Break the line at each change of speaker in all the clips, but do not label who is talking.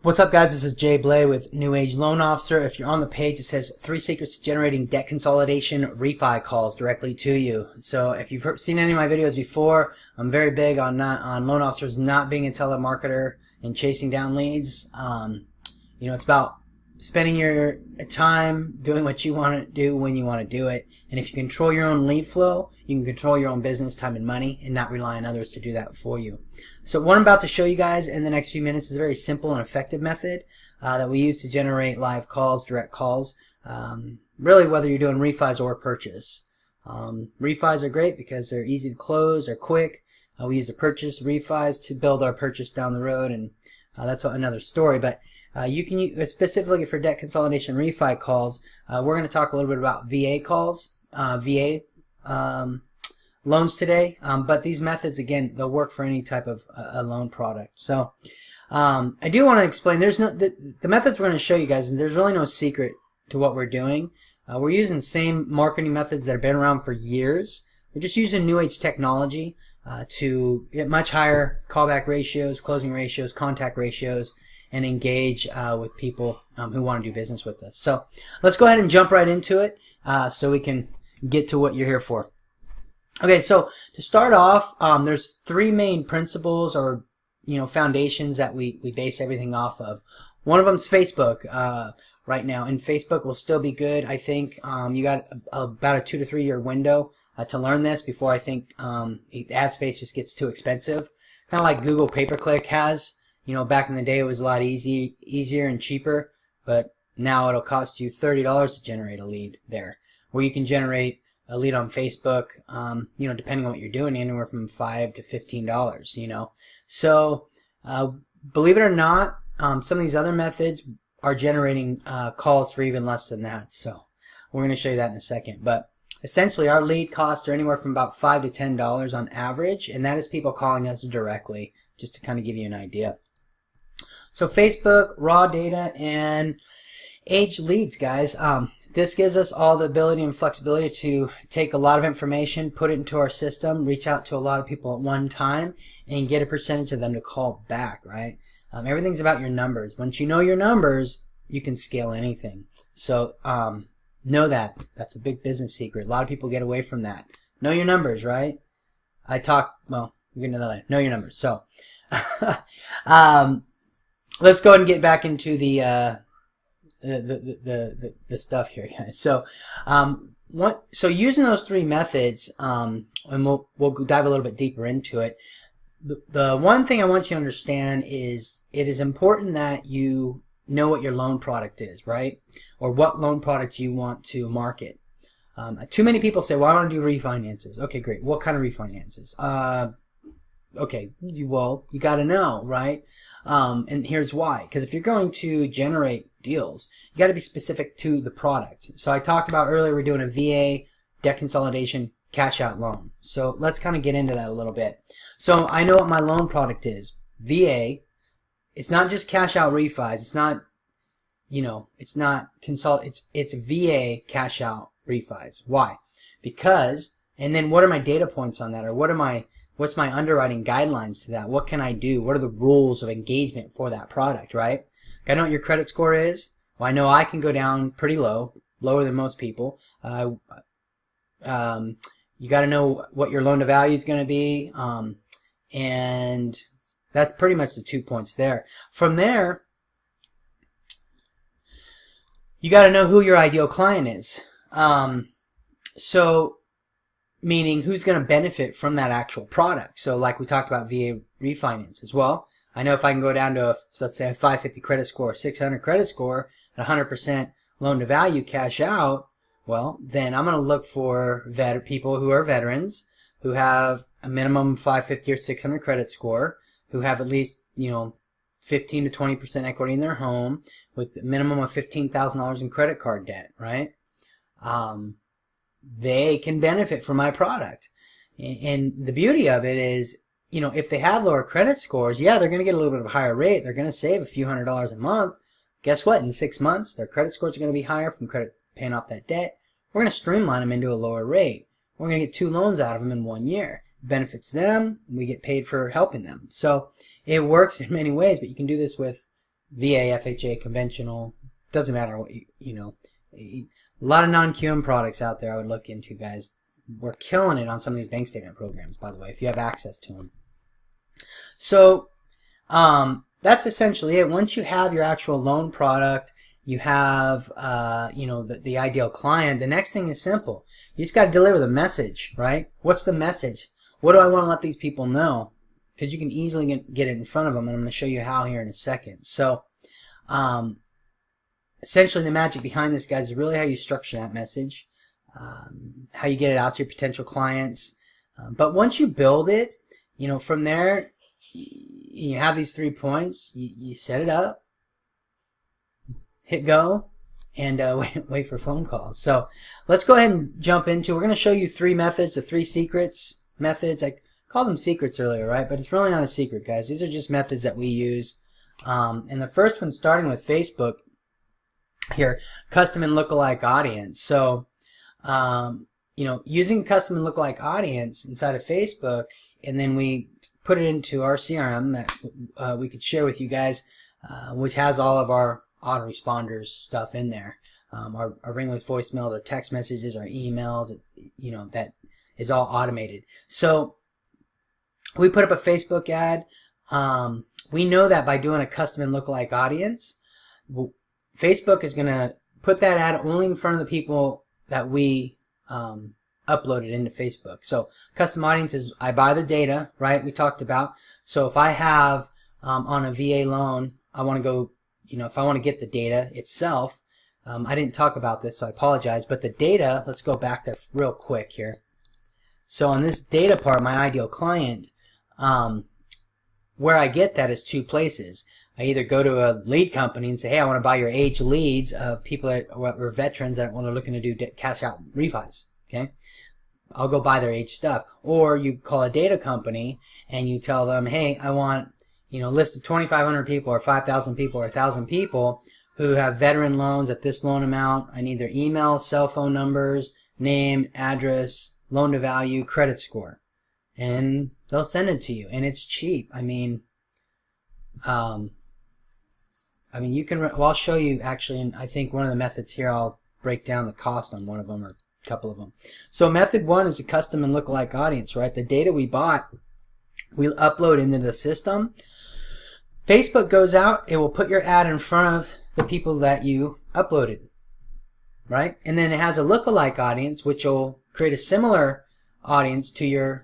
What's up, guys? This is Jay Blay with New Age Loan Officer. If you're on the page, it says 3 secrets to generating debt consolidation refi calls directly to you. So if you've seen any of my videos before, I'm very big on loan officers not being a telemarketer and chasing down leads. It's about spending your time doing what you want to do when you want to do it. And if you control your own lead flow, you can control your own business, time, and money, and not rely on others to do that for you. So what I'm about to show you guys in the next few minutes is a very simple and effective method that we use to generate live calls, direct calls, really whether you're doing refis or purchase. Refis are great because they're easy to close, they're quick. We use the purchase refis to build our purchase down the road, and that's another story. But you can use, specifically for debt consolidation refi calls, we're going to talk a little bit about VA calls, VA loans today, but these methods, again, they'll work for any type of a loan product. So I do want to explain, there's no the methods we're going to show you guys, and there's really no secret to what we're doing. We're using the same marketing methods that have been around for years. We're just using new age technology to get much higher callback ratios, closing ratios, contact ratios, and engage with people who want to do business with us. So let's go ahead and jump right into it so we can get to what you're here for. Okay, so to start off, there's 3 main principles or foundations that we base everything off of. One of them's Facebook right now, and Facebook will still be good. I think you got about a 2 to 3 year window to learn this before I think ad space just gets too expensive. Kind of like Google pay-per-click has. Back in the day it was a lot easier and cheaper, but now it'll cost you $30 to generate a lead there, where you can generate a lead on Facebook, depending on what you're doing, anywhere from $5 to $15, So, believe it or not, some of these other methods are generating calls for even less than that. So, we're going to show you that in a second. But essentially, our lead costs are anywhere from about $5 to $10 on average, and that is people calling us directly, just to kind of give you an idea. So, Facebook, raw data, and aged leads, guys. This gives us all the ability and flexibility to take a lot of information, put it into our system, reach out to a lot of people at one time, and get a percentage of them to call back, right? Everything's about your numbers. Once you know your numbers, you can scale anything. So know that. That's a big business secret. A lot of people get away from that. Know your numbers, right? We'll get into that later. Know your numbers. So let's go ahead and get back into the stuff here, guys. So so using those 3 methods, and we'll dive a little bit deeper into it. The one thing I want you to understand is it is important that you know what your loan product is, right? Or what loan product you want to market. Too many people say, well, I want to do refinances. Okay, great. What kind of refinances? Okay, you got to know, right? And here's why. Because if you're going to generate deals, you got to be specific to the product. So I talked about earlier, we're doing a VA debt consolidation cash out loan. So let's kind of get into that a little bit. So I know what my loan product is. VA. It's not just cash out refis. It's not, it's not it's VA cash out refis. Why? Because, and then what are my data points on that, or what's my underwriting guidelines to that? What can I do? What are the rules of engagement for that product, right? I know what your credit score is. Well, I know I can go down pretty low, lower than most people. You got to know what your loan to value is going to be, and that's pretty much the 2 points there. From there, you got to know who your ideal client is. So, meaning who's going to benefit from that actual product. So, like we talked about VA refinance as well. I know if I can go down to, let's say, a 550 credit score, 600 credit score, at 100% loan to value cash out, well, then I'm going to look for people who are veterans, who have a minimum 550 or 600 credit score, who have at least, 15 to 20% equity in their home, with a minimum of $15,000 in credit card debt, right? They can benefit from my product. And the beauty of it is, if they have lower credit scores, yeah, they're going to get a little bit of a higher rate. They're going to save a few $100s a month. Guess what? In 6 months, their credit scores are going to be higher from paying off that debt. We're going to streamline them into a lower rate. We're going to get 2 loans out of them in 1 year. It benefits them. We get paid for helping them. So it works in many ways, but you can do this with VA, FHA, conventional, doesn't matter what you know. A lot of non-QM products out there I would look into, guys. We're killing it on some of these bank statement programs, by the way, if you have access to them. So that's essentially it. Once you have your actual loan product, you have you know, the ideal client, the next thing is simple. You just got to deliver the message, right? What's the message? What do I want to let these people know? Because you can easily get it in front of them, and I'm going to show you how here in a second. So essentially the magic behind this, guys, is really how you structure that message, how you get it out to your potential clients. But once you build it, you know, from there, you have these 3 points. You set it up, hit go, and wait for phone calls. So let's go ahead and jump into. We're going to show you 3 methods, the 3 secrets methods. I called them secrets earlier, right? But it's really not a secret, guys. These are just methods that we use. And the first one, starting with Facebook here, custom and lookalike audience. So you know, using custom and lookalike audience inside of Facebook, and then we put it into our CRM that we could share with you guys, which has all of our autoresponders stuff in there, our ringless voicemails, our text messages, our emails, you know, that is all automated. So we put up a Facebook ad. We know that by doing a custom and lookalike audience, Facebook is going to put that ad only in front of the people that we uploaded into Facebook. So custom audiences, I buy the data, right? We talked about. So if I have on a VA loan, I want to go, you know, if I want to get the data itself, I didn't talk about this, so I apologize. But the data, let's go back there real quick here. So on this data part, my ideal client, where I get that is 2 places. I either go to a lead company and say, hey, I want to buy your age leads of people that are veterans that are looking to do cash out refis. Okay, I'll go buy their age stuff. Or you call a data company and you tell them, hey, I want, you know, a list of 2,500 people or 5,000 people or 1,000 people who have veteran loans at this loan amount. I need their email, cell phone numbers, name, address, loan to value, credit score, and they'll send it to you, and it's cheap. I mean, you can. Well, I'll show you actually, and I think one of the methods here, I'll break down the cost on one of them or a couple of them. So method 1 is a custom and lookalike audience, right? The data we bought, we'll upload into the system. Facebook goes out, it will put your ad in front of the people that you uploaded, right? And then it has a lookalike audience, which will create a similar audience to your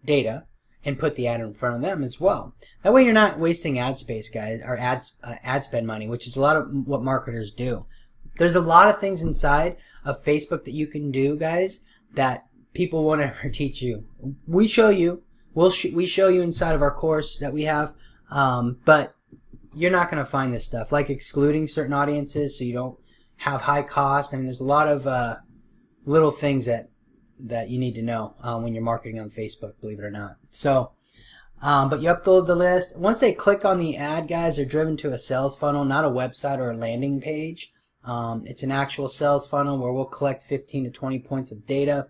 data and put the ad in front of them as well. That way you're not wasting ad space, guys, or ad spend money, which is a lot of what marketers do. There's a lot of things inside of Facebook that you can do, guys, that people won't ever teach you. We show you. We show you inside of our course that we have, but you're not going to find this stuff, like excluding certain audiences so you don't have high cost. I mean, there's a lot of little things that you need to know when you're marketing on Facebook, believe it or not. So, but you upload the list. Once they click on the ad, guys, they're driven to a sales funnel, not a website or a landing page. It's an actual sales funnel where we'll collect 15 to 20 points of data.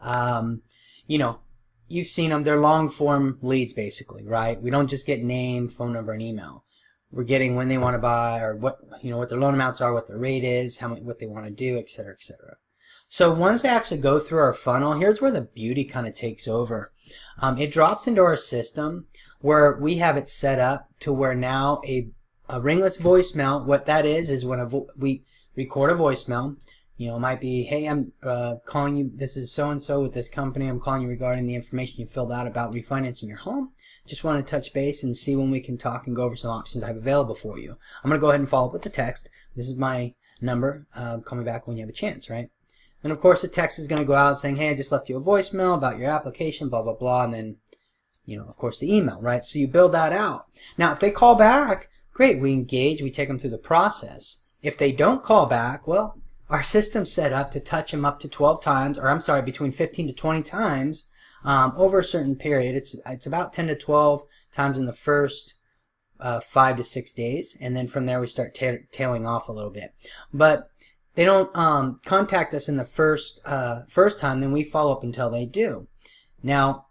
You know, you've seen them. They're long form leads, basically, right? We don't just get name, phone number, and email. We're getting when they want to buy, or what, you know, what their loan amounts are, what their rate is, what they want to do, etc., etc. So once they actually go through our funnel, here's where the beauty kind of takes over. It drops into our system where we have it set up to where now a ringless voicemail, what that is when we record a voicemail. You know, it might be, hey, I'm calling you, this is so-and-so with this company, I'm calling you regarding the information you filled out about refinancing your home. Just want to touch base and see when we can talk and go over some options I have available for you. I'm going to go ahead and follow up with the text. This is my number. Call me back when you have a chance, right? And of course the text is going to go out saying, hey, I just left you a voicemail about your application, blah, blah, blah, and then, you know, of course the email, right? So you build that out. Now, if they call back, great, we engage, we take them through the process. If they don't call back, well, our system's set up to touch them up to 12 times, or I'm sorry, between 15 to 20 times over a certain period. It's about 10 to 12 times in the first 5 to 6 days, and then from there we start tailing off a little bit. But they don't contact us in the first time, then we follow up until they do. Now,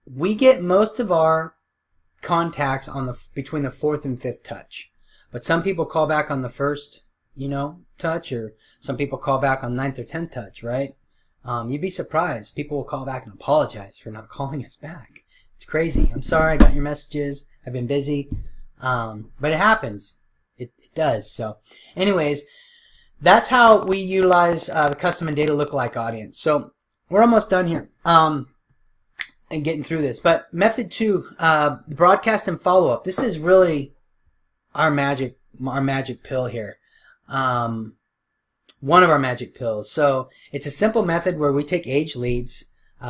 we get most of our contacts on the between the 4th and 5th touch. But some people call back on the 1st, touch, or some people call back on 9th or 10th touch, right? You'd be surprised. People will call back and apologize for not calling us back. It's crazy. I'm sorry I got your messages. I've been busy. But it happens. It does. So anyways, that's how we utilize the custom and data lookalike audience. So we're almost done here. And getting through this. But method 2, broadcast and follow-up. This is really our magic pill here. One of our magic pills. So it's a simple method where we take age leads.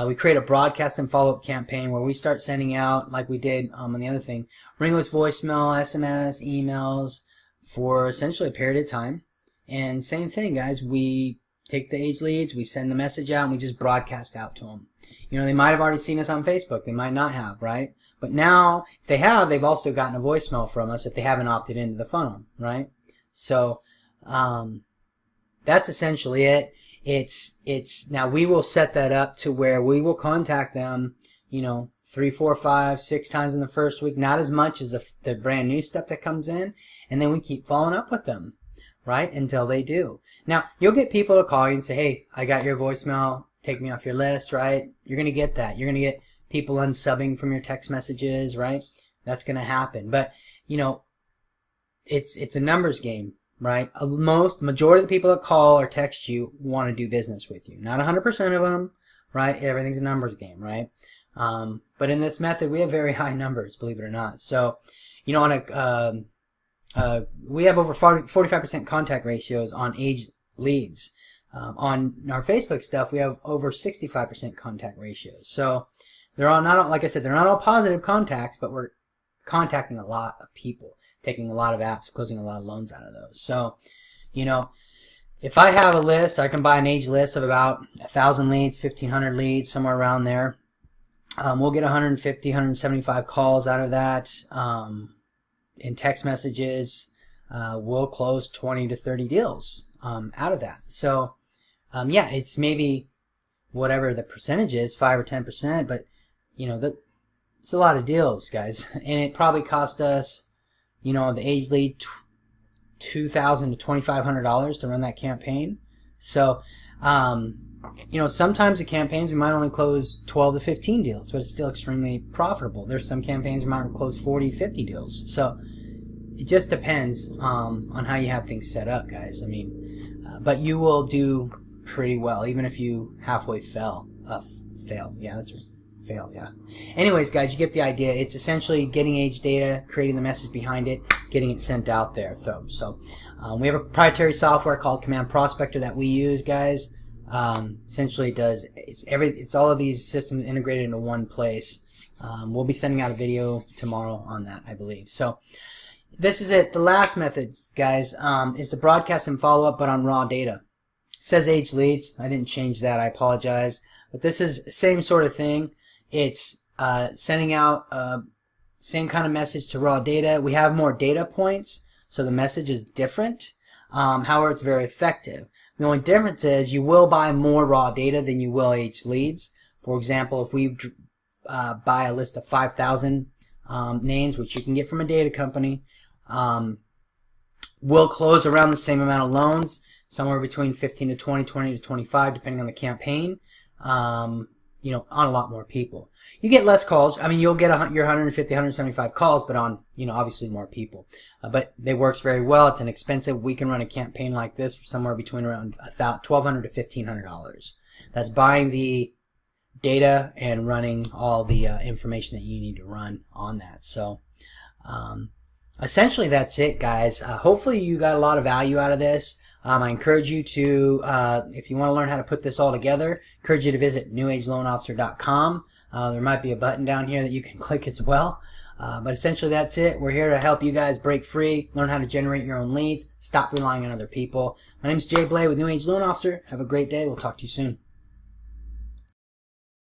We create a broadcast and follow-up campaign where we start sending out, like we did on the other thing, ringless voicemail, SMS, emails for essentially a period of time. And same thing, guys. We take the age leads, we send the message out, and we just broadcast out to them. They might have already seen us on Facebook. They might not have, right? But now, if they have, they've also gotten a voicemail from us if they haven't opted into the funnel, right? So, that's essentially it. It's now we will set that up to where we will contact them, 3, 4, 5, 6 times in the first week, not as much as the brand new stuff that comes in, and then we keep following up with them, right, until they do. Now, you'll get people to call you and say, hey, I got your voicemail, take me off your list, right? You're going to get that. You're going to get people unsubbing from your text messages, right? That's going to happen. But, it's a numbers game, right? Majority of the people that call or text you want to do business with you. Not 100% of them, right? Everything's a numbers game, right? But in this method, we have very high numbers, believe it or not. So, on we have over 45% contact ratios on age leads. On our Facebook stuff, we have over 65% contact ratios. So they're all not, like I said, they're not all positive contacts, but we're contacting a lot of people, taking a lot of apps, closing a lot of loans out of those. So, if I have a list, I can buy an age list of about 1,000 leads, 1,500 leads, somewhere around there. We'll get 150, 175 calls out of that. In text messages, we'll close 20 to 30 deals out of that. So, yeah, it's maybe whatever the percentage is, 5 or 10%, but it's a lot of deals, guys, and it probably cost us, the age lead, $2,000 to $2,500 to run that campaign. So, sometimes the campaigns we might only close 12 to 15 deals, but it's still extremely profitable. There's some campaigns we might close 40, 50 deals. So it just depends on how you have things set up, guys. But you will do pretty well, even if you halfway fail. Yeah, that's right. Fail, yeah. Anyways, guys, you get the idea. It's essentially getting age data, creating the message behind it, getting it sent out there. So we have a proprietary software called Command Prospector that we use, guys. Essentially it's all of these systems integrated into one place. We'll be sending out a video tomorrow on that, I believe. So this is it. The last method, guys, is the broadcast and follow-up, but on raw data. It says age leads. I didn't change that. I apologize. But this is the same sort of thing. It's sending out same kind of message to raw data. We have more data points, so the message is different. However, it's very effective. The only difference is you will buy more raw data than you will age leads. For example, if we buy a list of 5,000 names, which you can get from a data company, we'll close around the same amount of loans, somewhere between 15 to 20, 20 to 25, depending on the campaign. On a lot more people. You get less calls. You'll get your 150, 175 calls, but on, obviously more people. But it works very well. It's inexpensive. We can run a campaign like this for somewhere between around $1,200 to $1,500. That's buying the data and running all the information that you need to run on that. So, essentially that's it, guys. Hopefully you got a lot of value out of this. I encourage you to, if you want to learn how to put this all together, encourage you to visit newageloanofficer.com. There might be a button down here that you can click as well. But essentially that's it. We're here to help you guys break free, learn how to generate your own leads, stop relying on other people. My name is Jay Blay with New Age Loan Officer. Have a great day. We'll talk to you soon.